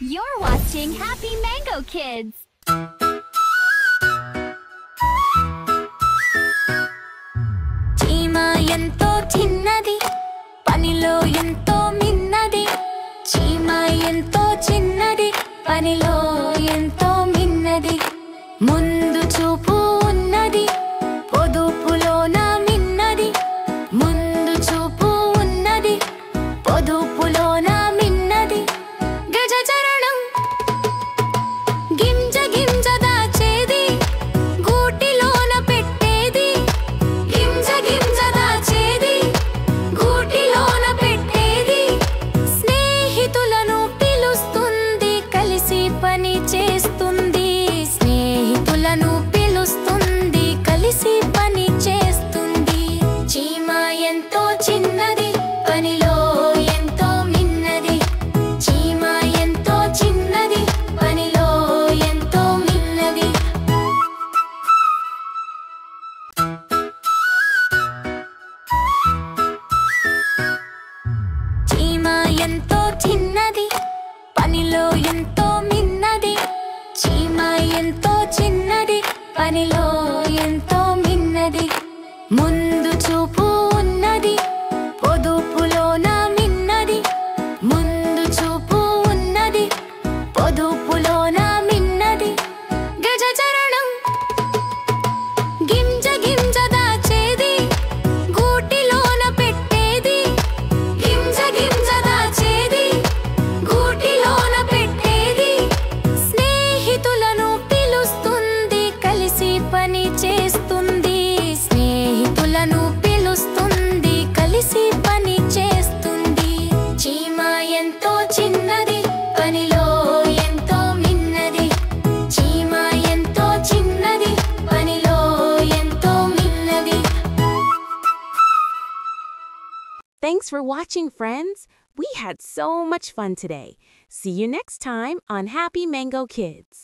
You're watching Happy Mango Kids. చీమ ఎంతో చిన్నది పనిలో ఎంతో మిన్నది చీమ ఎంతో చిన్నది పనిలో ఎంతో మిన్నది ముందు చూపు ఉన్నది పొదుపులోన మిన్నది ముందు చూపు ఉన్నది పొదుపులోన మిన్నది గజచరణం గింజ గింజ దాచేది గూటిలోన పెట్టేది గింజ గింజ దాచేది గూటిలోన పెట్టేది స్నేహితులను పిలుస్తుంది కలిసి పని చేస్తుంది స్నేహితులను పిలుస్తుంది కలిసి పని చేస్తుంది చీమ ఎంతో చిన్నది పనిలో ఎంతో మిన్నది చీమ ఎంతో చిన్నది పనిలో ఎంతో మిన్నది చీమ ఎంతో చిన్నది పనిలో ఎంతో మిన్నది చీమ ఎంతో చిన్నది పనిలో ఎంతో మిన్నది ముందు చూపు ఉన్నది పొదుపులోన మిన్నది ముందు చూపు ఉన్నది పొదుపులోన మిన్నది గజచరణం గింజ గింజ దాచేది గూటిలోన పెట్టేది గింజ గింజ దాచేది గూటిలోన పెట్టేది స్నేహితులను పిలుస్తుంది కలిసి పని చేస్తుంది స్నేహితులను పిలుస్తుంది కలిసి పని చేస్తుంది చీమ ఎంతో చిన్నది పనిలో ఎంతో మిన్నది చీమ ఎంతో చిన్నది పనిలో ఎంతో మిన్నది. Thanks for watching, friends. We had so much fun today. See you next time on Happy Mango Kids.